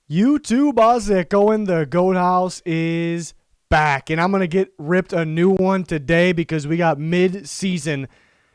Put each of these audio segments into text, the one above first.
YouTube Ozzy going, the Goat House is back, and I'm going to get ripped a new one today because we got mid-season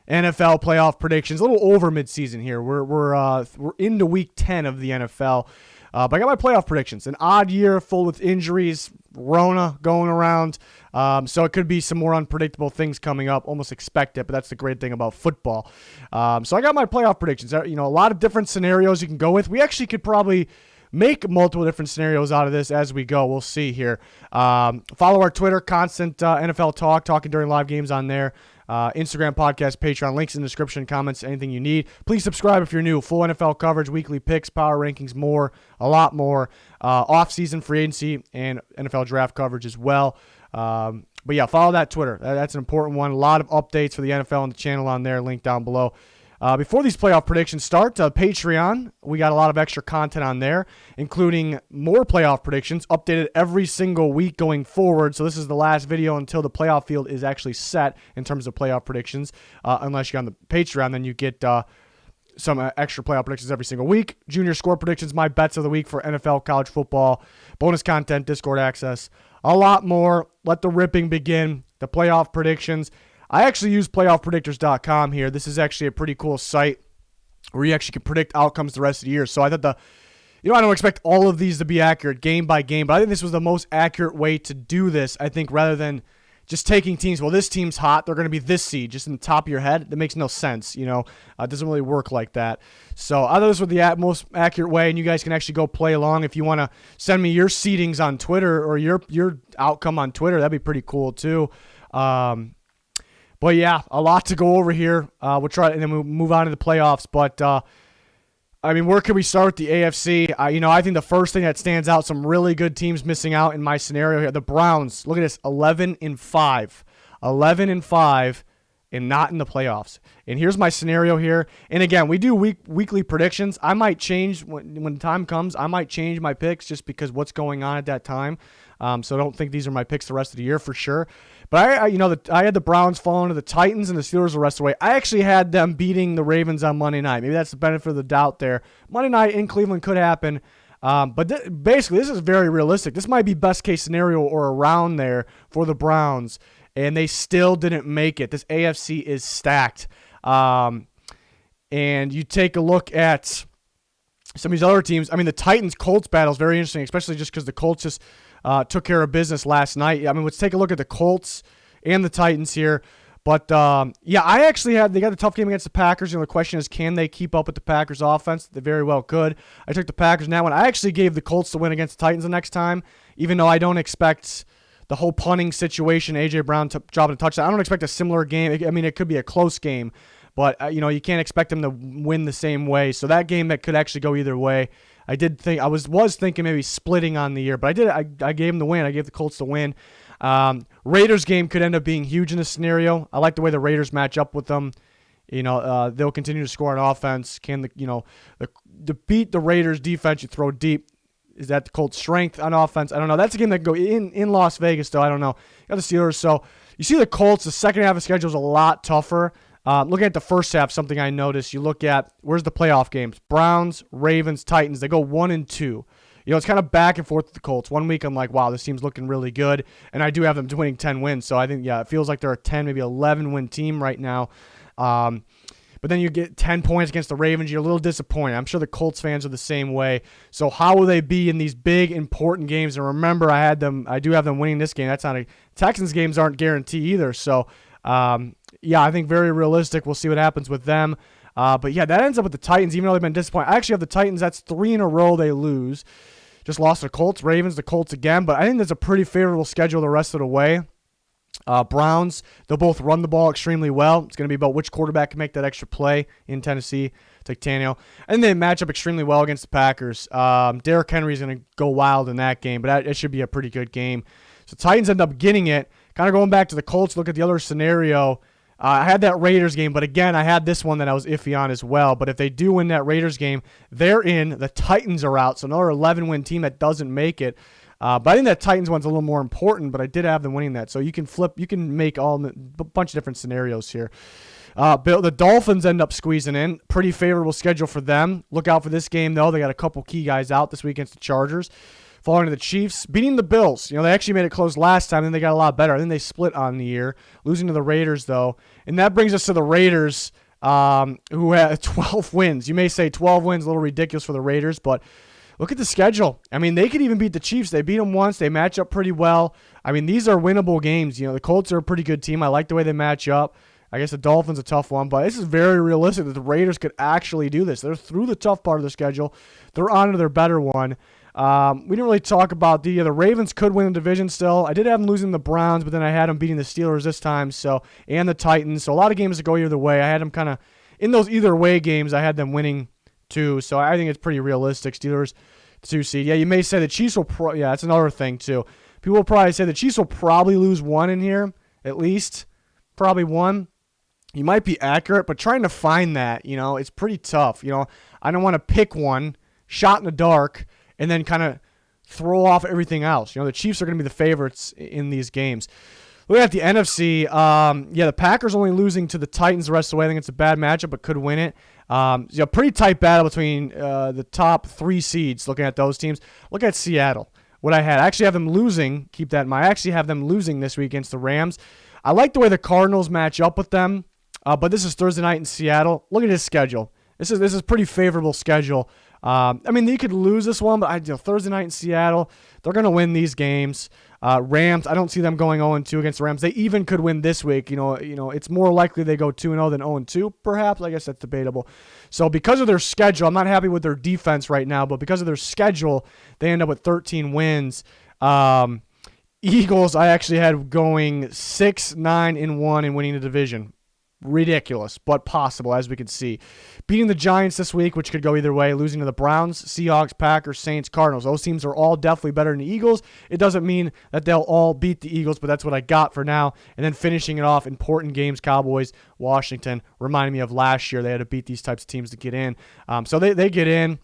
NFL playoff predictions, a little over mid-season here. We're into week 10 of the NFL, but I got my playoff predictions. An odd year full with injuries, Rona going around, so it could be some more unpredictable things coming up. Almost expect it, but that's the great thing about football. So I got my playoff predictions. A lot of different scenarios you can go with. We actually could probably make multiple different scenarios out of this as we go. We'll see here. Follow our Twitter, constant NFL talk, talking during live games on there. Instagram, podcast, Patreon, links in the description, comments, anything you need. Please subscribe if you're new. Full NFL coverage, weekly picks, power rankings, more, a lot more. Off-season free agency and NFL draft coverage as well. But yeah, follow that Twitter. That's an important one. A lot of updates for the NFL on the channel on there, link down below. Before these playoff predictions start, Patreon, we got a lot of extra content on there, including more playoff predictions, updated every single week going forward. So this is the last video until the playoff field is actually set in terms of playoff predictions. Unless you're on the Patreon, then you get some extra playoff predictions every single week. Junior score predictions, my bets of the week for NFL, college football, bonus content, Discord access, a lot more. Let the ripping begin. The playoff predictions. I actually use playoffpredictors.com here. This is actually a pretty cool site where you actually can predict outcomes the rest of the year. So I thought I don't expect all of these to be accurate game by game, but I think this was the most accurate way to do this, I think, rather than just taking teams. Well, this team's hot. They're going to be this seed just in the top of your head. That makes no sense. It doesn't really work like that. So I thought this was the most accurate way, and you guys can actually go play along. If you want to send me your seedings on Twitter or your outcome on Twitter, that'd be pretty cool too. But yeah, a lot to go over here. We'll try, and then we'll move on to the playoffs. But where can we start with the AFC? I think the first thing that stands out, some really good teams missing out in my scenario here. The Browns. Look at this, 11-5, 11-5, and not in the playoffs. And here's my scenario here. And again, we do weekly predictions. I might change when time comes. I might change my picks just because what's going on at that time. So I don't think these are my picks the rest of the year for sure. But I had the Browns falling to the Titans and the Steelers the rest of the way. I actually had them beating the Ravens on Monday night. Maybe that's the benefit of the doubt there. Monday night in Cleveland could happen. But basically, this is very realistic. This might be best case scenario or around there for the Browns. And they still didn't make it. This AFC is stacked. And you take a look at some of these other teams. The Titans-Colts battle is very interesting, especially just because the Colts just took care of business last night. Let's take a look at the Colts and the Titans here. But, I actually they got a tough game against the Packers. The question is, can they keep up with the Packers offense? They very well could. I took the Packers in that one. I actually gave the Colts to win against the Titans the next time, even though I don't expect the whole punting situation, A.J. Brown dropping a touchdown. I don't expect a similar game. It could be a close game, but, you can't expect them to win the same way. So that game that could actually go either way. I was thinking maybe splitting on the year, but I gave them the win. I gave the Colts the win. Raiders game could end up being huge in this scenario. I like the way the Raiders match up with them. They'll continue to score on offense. To beat the Raiders defense, you throw deep. Is that the Colts' strength on offense? I don't know. That's a game that can go in Las Vegas, though. I don't know. You got the Steelers. So you see the Colts, the second half of the schedule is a lot tougher. Looking at the first half, something I noticed, you look at, where's the playoff games? Browns, Ravens, Titans. They go 1-2. It's kind of back and forth with the Colts. One week I'm like, wow, this team's looking really good. And I do have them winning 10 wins. So I think, it feels like they're a 10, maybe 11-win team right now. But then you get 10 points against the Ravens. You're a little disappointed. I'm sure the Colts fans are the same way. So how will they be in these big, important games? And remember, I do have them winning this game. Texans games aren't guaranteed either. So, I think very realistic. We'll see what happens with them. But that ends up with the Titans, even though they've been disappointed. I actually have the Titans. That's 3 in a row they lose. Just lost to the Colts, Ravens, the Colts again. But I think there's a pretty favorable schedule the rest of the way. Browns, they'll both run the ball extremely well. It's going to be about which quarterback can make that extra play in Tennessee. Take Tannehill. And they match up extremely well against the Packers. Derrick Henry is going to go wild in that game, but it should be a pretty good game. So Titans end up getting it. Kind of going back to the Colts, look at the other scenario. I had that Raiders game, but again, I had this one that I was iffy on as well. But if they do win that Raiders game, they're in. The Titans are out. So another 11-win team that doesn't make it. But I think that Titans one's a little more important, but I did have them winning that. So you can make a bunch of different scenarios here. The Dolphins end up squeezing in. Pretty favorable schedule for them. Look out for this game, though. They got a couple key guys out this week against the Chargers. Falling to the Chiefs. Beating the Bills. They actually made it close last time, then they got a lot better. Then they split on the year. Losing to the Raiders, though. And that brings us to the Raiders, who had 12 wins. You may say 12 wins, a little ridiculous for the Raiders, but look at the schedule. They could even beat the Chiefs. They beat them once. They match up pretty well. These are winnable games. The Colts are a pretty good team. I like the way they match up. I guess the Dolphins a tough one, but this is very realistic that the Raiders could actually do this. They're through the tough part of the schedule. They're on to their better one. We didn't really talk about the Ravens could win the division still. I did have them losing the Browns, but then I had them beating the Steelers this time, and the Titans. So a lot of games that go either way. I had them kind of in those either way games. I had them winning too. So I think it's pretty realistic. Steelers 2 seed. Yeah, you may say the Chiefs will. That's another thing too. People will probably say the Chiefs will probably lose one in here at least, probably one. You might be accurate, but trying to find that, it's pretty tough. I don't want to pick one, shot in the dark, and then kind of throw off everything else. The Chiefs are going to be the favorites in these games. Looking at the NFC, the Packers only losing to the Titans the rest of the way. I think it's a bad matchup, but could win it. Pretty tight battle between the top 3 seeds. Looking at those teams, look at Seattle. What I actually have them losing. Keep that in mind. I actually have them losing this week against the Rams. I like the way the Cardinals match up with them. But this is Thursday night in Seattle. Look at his schedule. This is pretty favorable schedule. They could lose this one, but Thursday night in Seattle, they're going to win these games. Rams, I don't see them going 0-2 against the Rams. They even could win this week. It's more likely they go 2-0 than 0-2, perhaps. I guess that's debatable. So because of their schedule, I'm not happy with their defense right now, but because of their schedule, they end up with 13 wins. Eagles, I actually had going 6-9-1 and winning the division. Ridiculous, but possible, as we can see. Beating the Giants this week, which could go either way. Losing to the Browns, Seahawks, Packers, Saints, Cardinals. Those teams are all definitely better than the Eagles. It doesn't mean that they'll all beat the Eagles, but that's what I got for now. And then finishing it off, important games, Cowboys, Washington. Reminding me of last year. They had to beat these types of teams to get in. So they get in.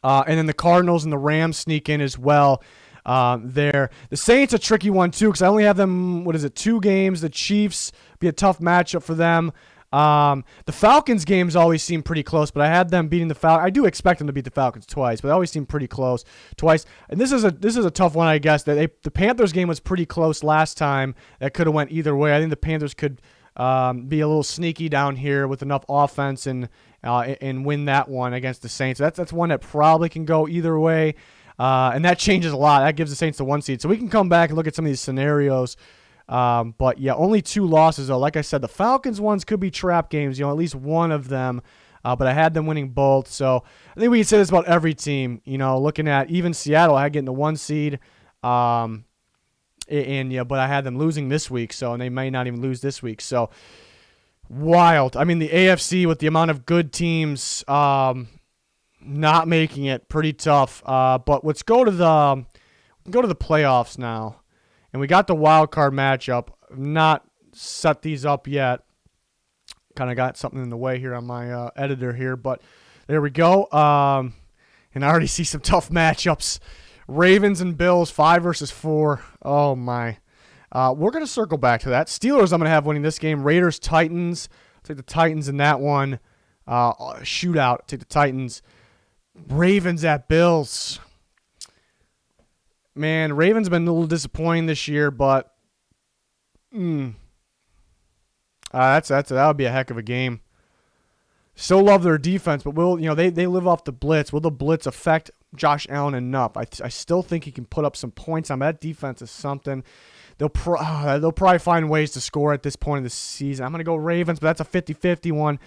And then the Cardinals and the Rams sneak in as well. The Saints a tricky one too because I only have them 2 games. The Chiefs be a tough matchup for them. The Falcons games always seem pretty close, but I had them beating the Falcons. I do expect them to beat the Falcons twice, but they always seem pretty close twice. And this is a tough one, I guess. The Panthers game was pretty close last time. That could have went either way. I think the Panthers could be a little sneaky down here with enough offense and win that one against the Saints. That's one that probably can go either way. And that changes a lot. That gives the Saints the 1 seed. So we can come back and look at some of these scenarios. But yeah, only 2 losses though. Like I said, the Falcons ones could be trap games, at least one of them. But I had them winning both. So I think we can say this about every team, looking at even Seattle, I had getting the 1 seed. But I had them losing this week. And they may not even lose this week. So wild. The AFC with the amount of good teams, not making it, pretty tough. But let's go to the playoffs now. And we got the wild card matchup. Not set these up yet. Kind of got something in the way here on my editor here, but there we go. And I already see some tough matchups. Ravens and Bills, 5 versus 4. Oh my. We're gonna circle back to that. Steelers, I'm gonna have winning this game. Raiders, Titans. I'll take the Titans in that one. Shootout. I'll take the Titans. Ravens at Bills. Man, Ravens been a little disappointing this year, but that would be a heck of a game. Still love their defense, but they live off the blitz. Will the blitz affect Josh Allen enough? I still think he can put up some points on that defense is something. They'll probably find ways to score at this point of the season. I'm going to go Ravens, but that's a 50-50 one.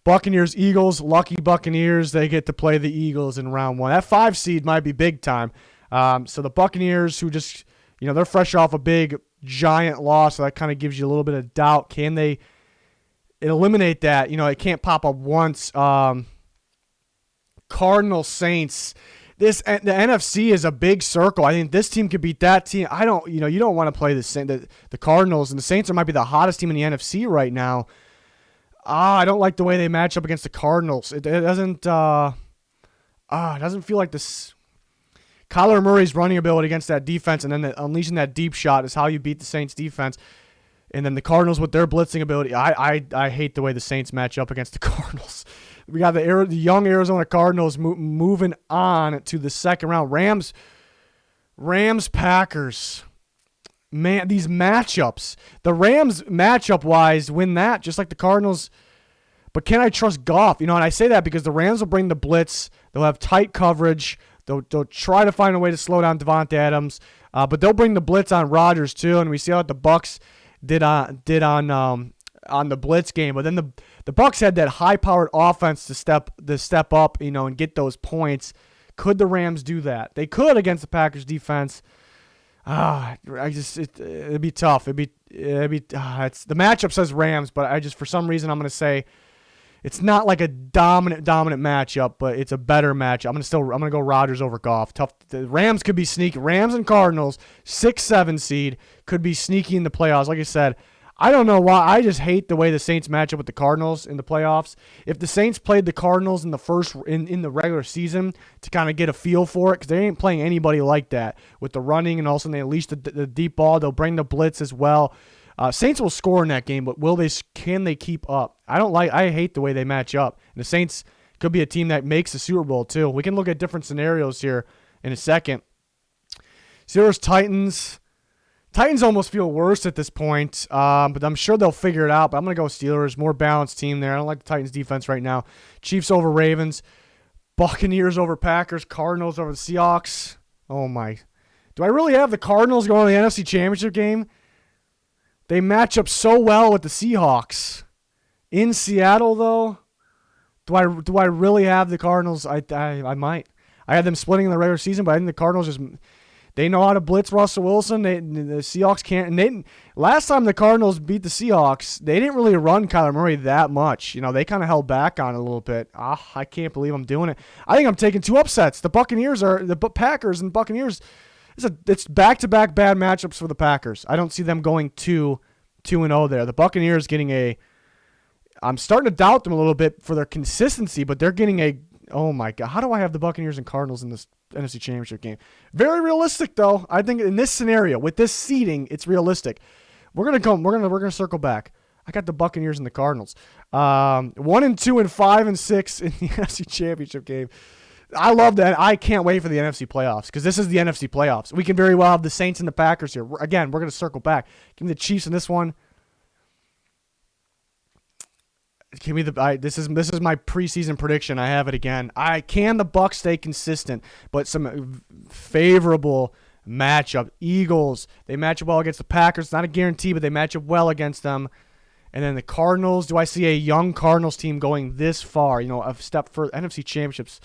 Buccaneers, Eagles, lucky Buccaneers. They get to play the Eagles in round 1. That 5 seed might be big time. So the Buccaneers, who just, they're fresh off a big, giant loss, so that kind of gives you a little bit of doubt. Can they eliminate that? It can't pop up once. Cardinals, Saints. The NFC is a big circle. I think this team could beat that team. You don't want to play the Cardinals, and the Saints might be the hottest team in the NFC right now. I don't like the way they match up against the Cardinals. It doesn't feel like this. Kyler Murray's running ability against that defense and then unleashing that deep shot is how you beat the Saints defense. And then the Cardinals with their blitzing ability. I hate the way the Saints match up against the Cardinals. We got the young Arizona Cardinals moving on to the second round. Rams, Packers. Man, these matchups. The Rams matchup-wise win that, just like the Cardinals. But can I trust Goff? And I say that because the Rams will bring the blitz. They'll have tight coverage. They'll try to find a way to slow down Devontae Adams. But they'll bring the blitz on Rodgers too. And we see how the Bucs did on the blitz game. But then the Bucs had that high-powered offense to step up, and get those points. Could the Rams do that? They could against the Packers defense. It'd be tough. It's the matchup says Rams, but for some reason I'm gonna say it's not like a dominant matchup, but it's a better matchup. I'm gonna go Rodgers over Goff. Tough. The Rams could be sneaky. Rams and Cardinals, 6-7 seed, could be sneaky in the playoffs. Like I said, I don't know why. I just hate the way the Saints match up with the Cardinals in the playoffs. If the Saints played the Cardinals in the regular season to kind of get a feel for it, because they ain't playing anybody like that with the running, and also they unleash the deep ball. They'll bring the blitz as well. Saints will score in that game, but can they keep up? I hate the way they match up. And the Saints could be a team that makes the Super Bowl too. We can look at different scenarios here in a second. Steelers, Titans. Titans almost feel worse at this point, but I'm sure they'll figure it out. But I'm going to go Steelers, more balanced team there. I don't like the Titans' defense right now. Chiefs over Ravens, Buccaneers over Packers, Cardinals over the Seahawks. Oh, my. Do I really have the Cardinals going to the NFC Championship game? They match up so well with the Seahawks. In Seattle, though, do I really have the Cardinals? I might. I had them splitting in the regular season, but I think the Cardinals just... They know how to blitz Russell Wilson. The Seahawks can't. And last time the Cardinals beat the Seahawks, they didn't really run Kyler Murray that much. They kind of held back on it a little bit. I can't believe I'm doing it. I think I'm taking two upsets. The Packers and Buccaneers. It's back-to-back bad matchups for the Packers. I don't see them going 2-0 there. The Buccaneers getting I'm starting to doubt them a little bit for their consistency, but they're getting oh my God. How do I have the Buccaneers and Cardinals in this NFC Championship game? Very realistic, though. I think in this scenario, with this seeding, it's realistic. We're gonna circle back. I got the Buccaneers and the Cardinals. 1-2 and 5-6 in the NFC Championship game. I love that. I can't wait for the NFC playoffs because this is the NFC playoffs. We can very well have the Saints and the Packers here. Again, we're gonna circle back. Give me the Chiefs in this one. Give me this is my preseason prediction. I have it again. The Bucs stay consistent, but some favorable matchup. Eagles, they match up well against the Packers. It's not a guarantee, but they match up well against them. And then the Cardinals. Do I see a young Cardinals team going this far? A step further. NFC Championships.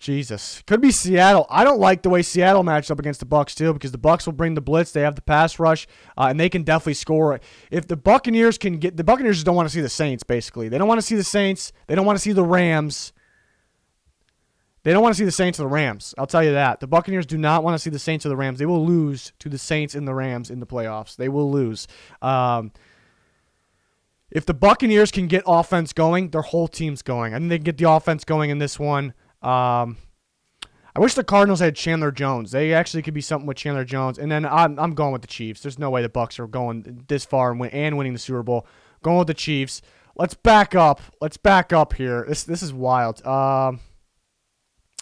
Jesus. Could be Seattle. I don't like the way Seattle matched up against the Bucs too, because the Bucs will bring the blitz. They have the pass rush, and they can definitely score. If the Buccaneers the Buccaneers just don't want to see the Saints, basically. They don't want to see the Saints. They don't want to see the Rams. They don't want to see the Saints or the Rams. I'll tell you that. The Buccaneers do not want to see the Saints or the Rams. They will lose to the Saints and the Rams in the playoffs. They will lose. If the Buccaneers can get offense going, their whole team's going. I think they can get the offense going in this one. I wish the Cardinals had Chandler Jones. They actually could be something with Chandler Jones. And then I'm going with the Chiefs. There's no way the Bucs are going this far and winning the Super Bowl. Going with the Chiefs. Let's back up. Here. This is wild.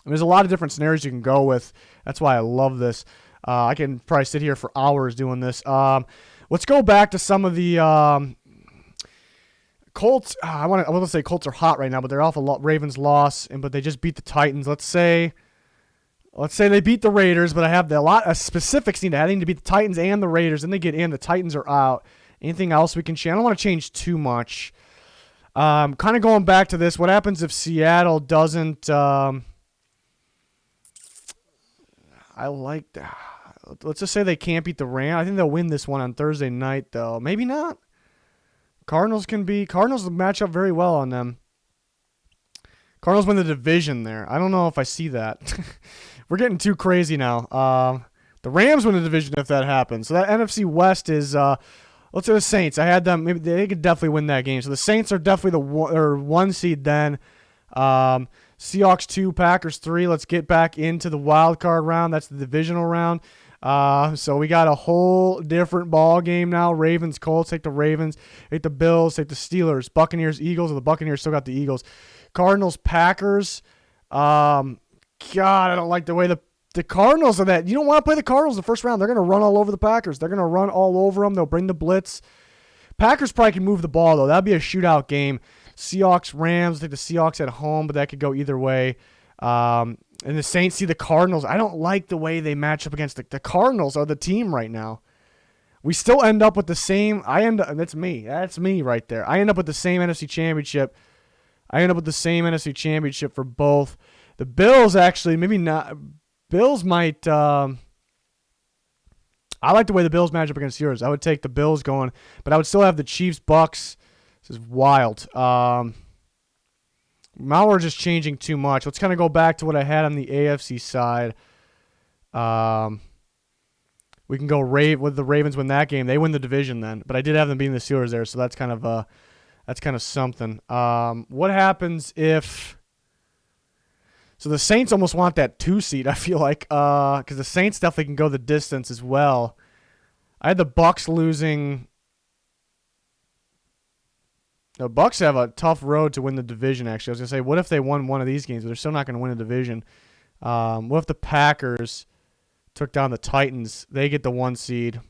There's a lot of different scenarios you can go with. That's why I love this. I can probably sit here for hours doing this. Let's go back to some of the Colts. I want to say Colts are hot right now, but they're off a Ravens loss, but they just beat the Titans. Let's say they beat the Raiders, but I have a lot of specifics need to beat the Titans and the Raiders, and they get in. The Titans are out. Anything else we can change? I don't want to change too much. Kind of going back to this. What happens if Seattle doesn't? I like that. Let's just say they can't beat the Rams. I think they'll win this one on Thursday night, though. Maybe not. Cardinals match up very well on them. Cardinals win the division there. I don't know if I see that. We're getting too crazy now. The Rams win the division if that happens. So that NFC West is, let's say the Saints. I had them. Maybe they could definitely win that game. So the Saints are definitely the one seed then. Seahawks 2, Packers 3. Let's get back into the wild card round. That's the divisional round. So we got a whole different ball game now. Ravens, Colts, take the Ravens. Take the Bills, take the Steelers. Buccaneers, Eagles, or the Buccaneers still got the Eagles. Cardinals, Packers. God, I don't like the way the Cardinals are that. You don't want to play the Cardinals in the first round. They're going to run all over the Packers. They're going to run all over them. They'll bring the blitz. Packers probably can move the ball, though. That'd be a shootout game. Seahawks, Rams. I think the Seahawks at home, but that could go either way. And the Saints see the Cardinals. I don't like the way they match up against the Cardinals are the team right now. We still end up with the same. That's me. That's me right there. I end up with the same NFC Championship. For both. The Bills, actually, maybe not. Bills might. I like the way the Bills match up against yours. I would take the Bills going, but I would still have the Chiefs, Bucks. This is wild. Now we're just changing too much. Let's kind of go back to what I had on the AFC side. We can go with the Ravens win that game. They win the division then, but I did have them beating the Steelers there, so that's kind of something. What happens if? So the Saints almost want that 2 seed, I feel like, because the Saints definitely can go the distance as well. I had the Bucks losing. The Bucks have a tough road to win the division, actually. I was going to say, what if they won one of these games, but they're still not going to win a division? What if the Packers took down the Titans? They get the 1 seed.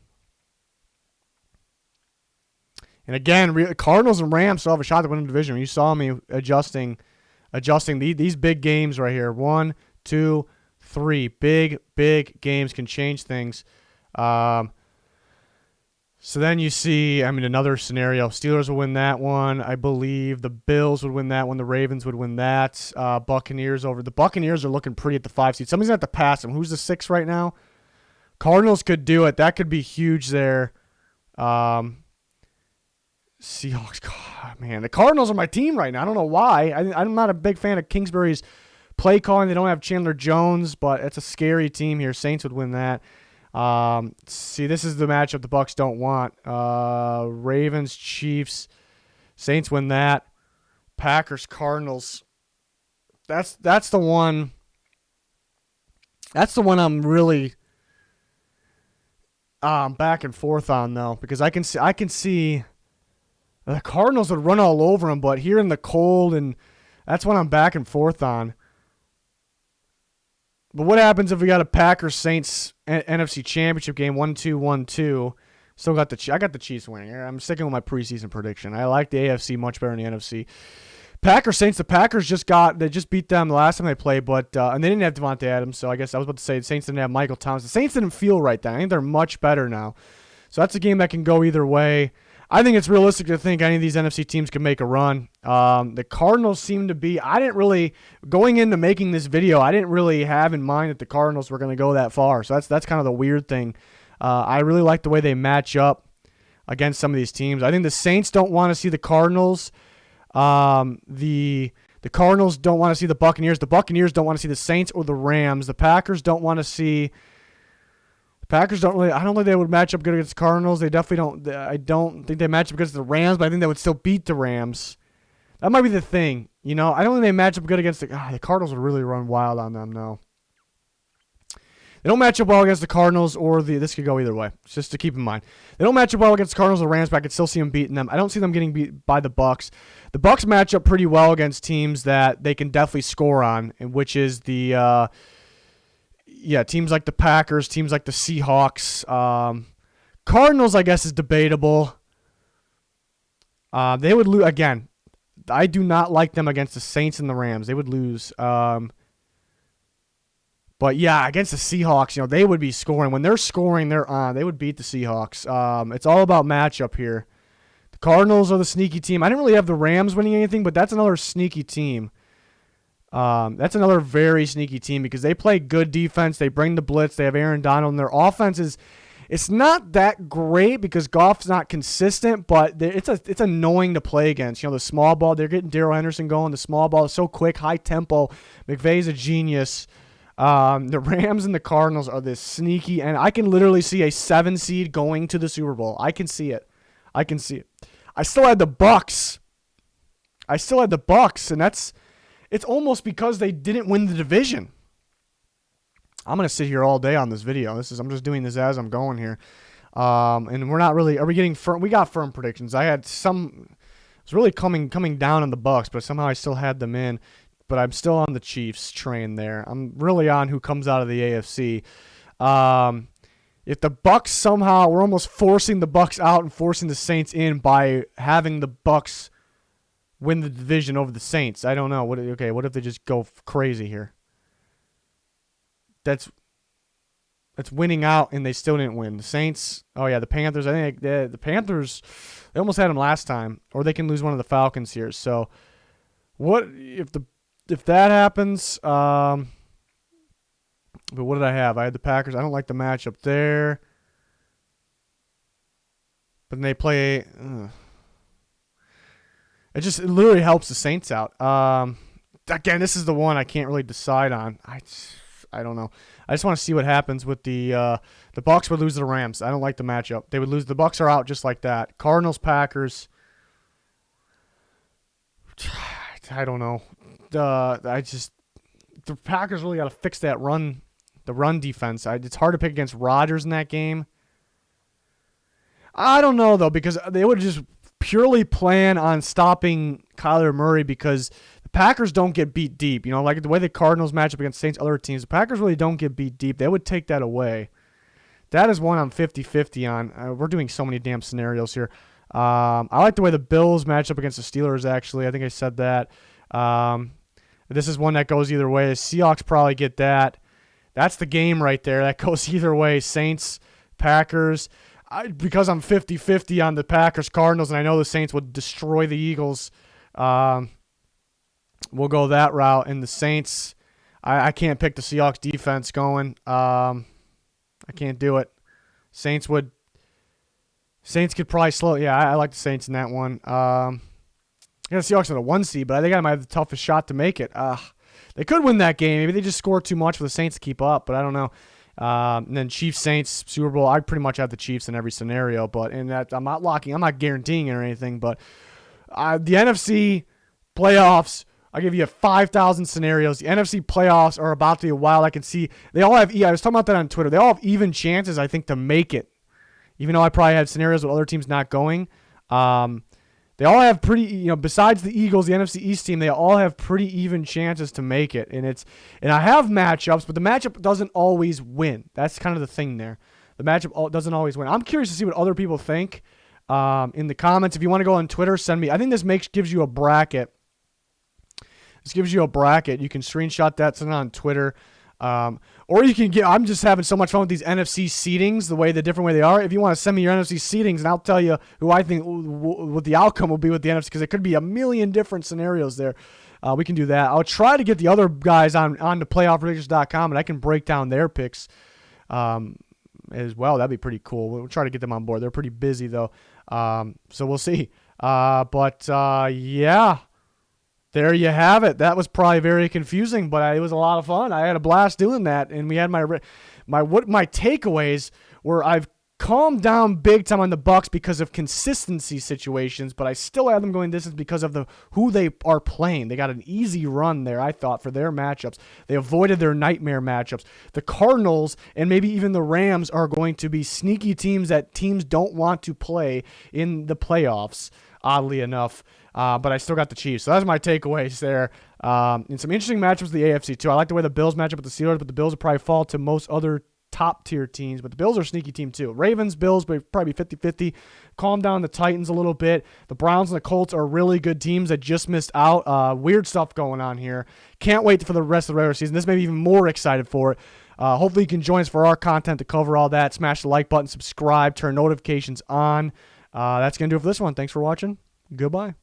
And again, Cardinals and Rams still have a shot to win the division. You saw me adjusting these big games right here. 1, 2, 3. Big games can change things. So then you see, another scenario. Steelers will win that one. I believe the Bills would win that one. The Ravens would win that. Buccaneers over. The Buccaneers are looking pretty at the 5 seed. Somebody's going to have to pass them. Who's the 6 right now? Cardinals could do it. That could be huge there. Seahawks. God, man. The Cardinals are my team right now. I don't know why. I'm not a big fan of Kingsbury's play calling. They don't have Chandler Jones, but it's a scary team here. Saints would win that. See, this is the matchup the Bucs don't want. Ravens, Chiefs, Saints win that. Packers, Cardinals. That's the one. That's the one I'm really back and forth on though, because I can see the Cardinals would run all over them, but here in the cold, and that's what I'm back and forth on. But what happens if we got a Packers-Saints NFC Championship game, 1-2, 1-2? I got the Chiefs winning. I'm sticking with my preseason prediction. I like the AFC much better than the NFC. Packers-Saints, the Packers just beat them the last time they played, but and they didn't have Devontae Adams, so I guess I was about to say the Saints didn't have Michael Thomas. The Saints didn't feel right then. I think they're much better now. So that's a game that can go either way. I think it's realistic to think any of these NFC teams can make a run. The Cardinals seem to be. Going into making this video, I didn't really have in mind that the Cardinals were going to go that far. So that's kind of the weird thing. I really like the way they match up against some of these teams. I think the Saints don't want to see the Cardinals. The Cardinals don't want to see the Buccaneers. The Buccaneers don't want to see the Saints or the Rams. The Packers don't want to see. Packers don't really. I don't think they would match up good against the Cardinals. They definitely don't. I don't think they match up against the Rams, but I think they would still beat the Rams. That might be the thing. I don't think they match up good against the Cardinals would really run wild on them, though. They don't match up well against the Cardinals or this could go either way. It's just to keep in mind. They don't match up well against the Cardinals or Rams, but I could still see them beating them. I don't see them getting beat by the Bucs. The Bucs match up pretty well against teams that they can definitely score on, which is the teams like the Packers, teams like the Seahawks. Cardinals, I guess, is debatable. They would lose again. I do not like them against the Saints and the Rams. They would lose. But yeah, against the Seahawks, they would be scoring. When they're scoring, they're on. They would beat the Seahawks. It's all about matchup here. The Cardinals are the sneaky team. I didn't really have the Rams winning anything, but that's another sneaky team. That's another very sneaky team because they play good defense. They bring the blitz. They have Aaron Donald, and their offense it's not that great because Goff's not consistent, but it's annoying to play against. The small ball, they're getting Darrell Henderson going. The small ball is so quick, high tempo. McVay's a genius. The Rams and the Cardinals are this sneaky, and I can literally see a 7 seed going to the Super Bowl. I can see it. I still had the Bucs. And it's almost because they didn't win the division. I'm going to sit here all day on this video. I'm just doing this as I'm going here. And we're not really, are we getting firm? We got firm predictions. I had some, it was really coming down on the Bucs, but somehow I still had them in. But I'm still on the Chiefs train there. I'm really on who comes out of the AFC. If the Bucs somehow, we're almost forcing the Bucs out and forcing the Saints in by having the Bucs win the division over the Saints. I don't know. What if they just go crazy here? That's winning out, and they still didn't win. The Saints, oh yeah, the Panthers. I think the Panthers, they almost had them last time, or they can lose one of the Falcons here. So, what if that happens? But what did I have? I had the Packers. I don't like the matchup there. But then they play. It literally helps the Saints out. Again, this is the one I can't really decide on. I don't know. I just want to see what happens with the Bucs would lose to the Rams. I don't like the matchup. They would lose. The Bucs are out just like that. Cardinals, Packers. I don't know. The Packers really got to fix that run. The run defense. It's hard to pick against Rodgers in that game. I don't know, though, because they would just purely plan on stopping Kyler Murray because the Packers don't get beat deep. You know, like the way the Cardinals match up against Saints, other teams, the Packers really don't get beat deep. They would take that away. That is one I'm 50-50 on. We're doing so many damn scenarios here. I like the way the Bills match up against the Steelers, actually. I think I said that. This is one that goes either way. The Seahawks probably get that. That's the game right there. That goes either way. Saints, Packers. Because I'm 50-50 on the Packers, Cardinals, and I know the Saints would destroy the Eagles, we'll go that route. And the Saints, I can't pick the Seahawks defense going. I can't do it. Saints could probably slow. Yeah, I like the Saints in that one. I got the Seahawks at a 1 seed, but I think I might have the toughest shot to make it. They could win that game. Maybe they just score too much for the Saints to keep up, but I don't know. And then Chiefs, Saints, Super Bowl. I pretty much have the Chiefs in every scenario, but in that I'm not guaranteeing it or anything. But the NFC playoffs, I give you 5,000 scenarios. The NFC playoffs are about to be wild. I can see they all have. I was talking about that on Twitter. They all have even chances, I think, to make it. Even though I probably had scenarios with other teams not going. They all have pretty, besides the Eagles, the NFC East team, they all have pretty even chances to make it. And I have matchups, but the matchup doesn't always win. That's kind of the thing there. The matchup doesn't always win. I'm curious to see what other people think in the comments. If you want to go on Twitter, send me. I think this gives you a bracket. This gives you a bracket. You can screenshot that, send it on Twitter. Or you can I'm just having so much fun with these NFC seedings, the different way they are. If you want to send me your NFC seedings, and I'll tell you who I think what the outcome will be with the NFC, because it could be a million different scenarios there. We can do that. I'll try to get the other guys on to playoffpredictions.com, and I can break down their picks as well. That'd be pretty cool. We'll try to get them on board. They're pretty busy, though. So we'll see. Yeah. There you have it. That was probably very confusing, but it was a lot of fun. I had a blast doing that, and we had my takeaways were I've calmed down big time on the Bucs because of consistency situations, but I still had them going distance because of who they are playing. They got an easy run there, I thought, for their matchups. They avoided their nightmare matchups. The Cardinals and maybe even the Rams are going to be sneaky teams that teams don't want to play in the playoffs, oddly enough. But I still got the Chiefs. So that's my takeaways there. And some interesting matchups with the AFC, too. I like the way the Bills match up with the Steelers, but the Bills will probably fall to most other top-tier teams. But the Bills are a sneaky team, too. Ravens, Bills, but probably 50-50. Calm down the Titans a little bit. The Browns and the Colts are really good teams that just missed out. Weird stuff going on here. Can't wait for the rest of the regular season. This may be even more excited for it. Hopefully you can join us for our content to cover all that. Smash the like button, subscribe, turn notifications on. That's going to do it for this one. Thanks for watching. Goodbye.